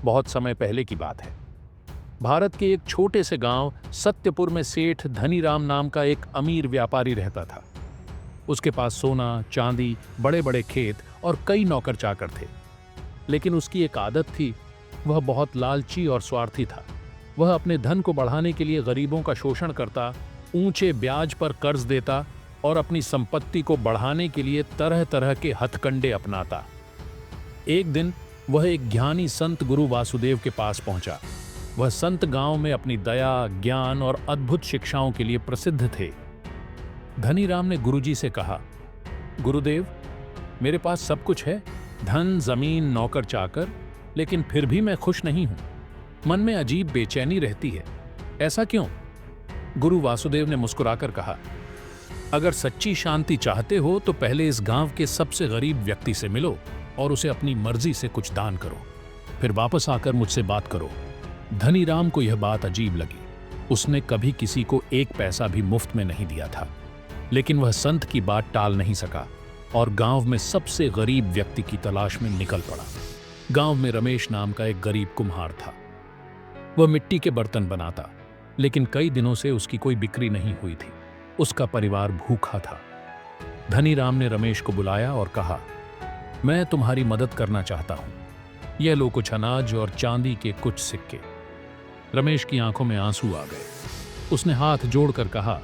बहुत समय पहले की बात है। भारत के एक छोटे से गांव सत्यपुर में सेठ धनीराम नाम का एक अमीर व्यापारी रहता था। उसके पास सोना, चांदी, बड़े बड़े खेत और कई नौकर चाकर थे। लेकिन उसकी एक आदत थी, वह बहुत लालची और स्वार्थी था। वह अपने धन को बढ़ाने के लिए गरीबों का शोषण करता, ऊंचे ब्याज पर कर्ज देता और अपनी संपत्ति को बढ़ाने के लिए तरह तरह के हथकंडे अपनाता। एक दिन वह एक ज्ञानी संत गुरु वासुदेव के पास पहुंचा। वह संत गांव में अपनी दया, ज्ञान और अद्भुत शिक्षाओं के लिए प्रसिद्ध थे। धनीराम ने गुरुजी से कहा, गुरुदेव, मेरे पास सब कुछ है, धन, जमीन, नौकर चाकर, लेकिन फिर भी मैं खुश नहीं हूं। मन में अजीब बेचैनी रहती है। ऐसा क्यों? गुरु वासुदेव ने मुस्कुराकर कहा, अगर सच्ची शांति चाहते हो तो पहले इस गांव के सबसे गरीब व्यक्ति से मिलो और उसे अपनी मर्जी से कुछ दान करो, फिर वापस आकर मुझसे बात करो। धनीराम को यह बात अजीब लगी। उसने कभी किसी को एक पैसा भी मुफ्त में नहीं दिया था, लेकिन वह संत की बात टाल नहीं सका और गांव में सबसे गरीब व्यक्ति की तलाश में निकल पड़ा। गांव में रमेश नाम का एक गरीब कुम्हार था। वह मिट्टी के बर्तन बनाता, लेकिन कई दिनों से उसकी कोई बिक्री नहीं हुई थी। उसका परिवार भूखा था। धनीराम ने रमेश को बुलाया और कहा, मैं तुम्हारी मदद करना चाहता हूं। यह लो कुछ अनाज और चांदी के कुछ सिक्के। रमेश की आंखों में आंसू आ गए। उसने हाथ जोड़कर कहा,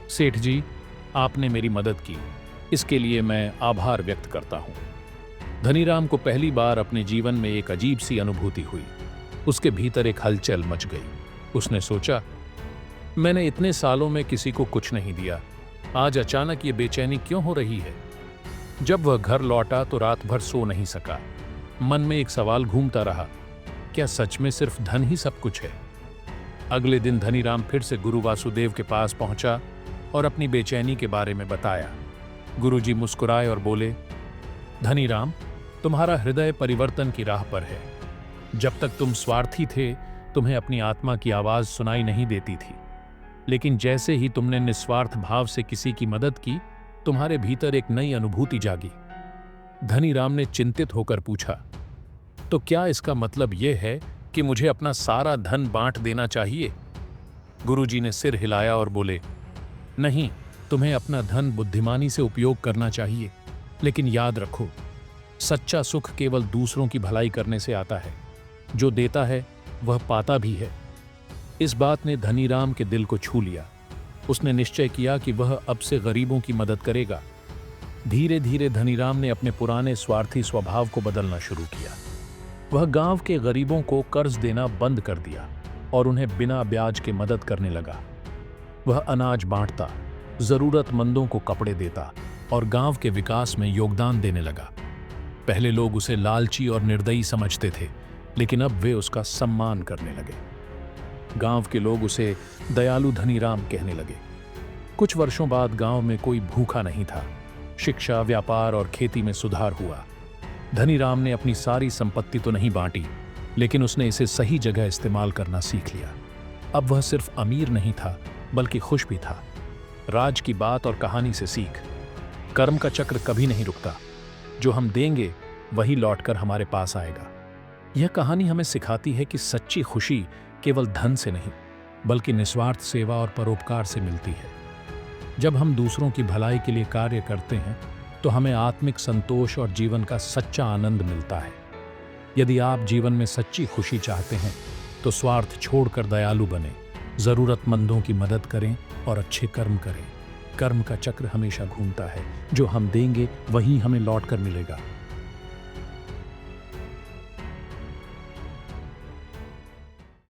सेठ जी, आपने मेरी मदद की, इसके लिए मैं आभार व्यक्त करता हूं। धनीराम को पहली बार अपने जीवन में एक अजीब सी अनुभूति हुई। उसके भीतर एक हलचल मच गई। उसने सोचा, मैंने इतने सालों में किसी को कुछ नहीं दिया, आज अचानक ये बेचैनी क्यों हो रही है? जब वह घर लौटा तो रात भर सो नहीं सका। मन में एक सवाल घूमता रहा, क्या सच में सिर्फ धन ही सब कुछ है? अगले दिन धनीराम फिर से गुरु वासुदेव के पास पहुंचा और अपनी बेचैनी के बारे में बताया। गुरुजी मुस्कुराए और बोले, धनीराम, तुम्हारा हृदय परिवर्तन की राह पर है। जब तक तुम स्वार्थी थे, तुम्हें अपनी आत्मा की आवाज सुनाई नहीं देती थी, लेकिन जैसे ही तुमने निस्वार्थ भाव से किसी की मदद की, तुम्हारे भीतर एक नई अनुभूति जागी। धनीराम ने चिंतित होकर पूछा, तो क्या इसका मतलब यह है कि मुझे अपना सारा धन बांट देना चाहिए? गुरुजी ने सिर हिलाया और बोले, नहीं, तुम्हें अपना धन बुद्धिमानी से उपयोग करना चाहिए, लेकिन याद रखो, सच्चा सुख केवल दूसरों की भलाई करने से आता है। जो देता है वह पाता भी है। इस बात ने धनीराम के दिल को छू लिया। उसने निश्चय किया कि वह अब से गरीबों की मदद करेगा। धीरे धीरे धनीराम ने अपने पुराने स्वार्थी स्वभाव को बदलना शुरू किया। वह गांव के गरीबों को कर्ज देना बंद कर दिया और उन्हें बिना ब्याज के मदद करने लगा। वह अनाज बांटता, जरूरतमंदों को कपड़े देता और गांव के विकास में योगदान देने लगा। पहले लोग उसे लालची और निर्दयी समझते थे, लेकिन अब वे उसका सम्मान करने लगे। गांव के लोग उसे दयालु धनीराम कहने लगे। कुछ वर्षों बाद गांव में कोई भूखा नहीं था। शिक्षा, व्यापार और खेती में सुधार हुआ। धनीराम ने अपनी सारी संपत्ति तो नहीं बांटी, लेकिन उसने इसे सही जगह इस्तेमाल करना सीख लिया। अब वह सिर्फ अमीर नहीं था, बल्कि खुश भी था। राज की बात और कहानी से सीख, कर्म का चक्र कभी नहीं रुकता। जो हम देंगे वही लौटकर हमारे पास आएगा। यह कहानी हमें सिखाती है कि सच्ची खुशी केवल धन से नहीं, बल्कि निस्वार्थ सेवा और परोपकार से मिलती है। जब हम दूसरों की भलाई के लिए कार्य करते हैं तो हमें आत्मिक संतोष और जीवन का सच्चा आनंद मिलता है। यदि आप जीवन में सच्ची खुशी चाहते हैं तो स्वार्थ छोड़कर दयालु बने, जरूरतमंदों की मदद करें और अच्छे कर्म करें। कर्म का चक्र हमेशा घूमता है। जो हम देंगे वही हमें लौटकर मिलेगा।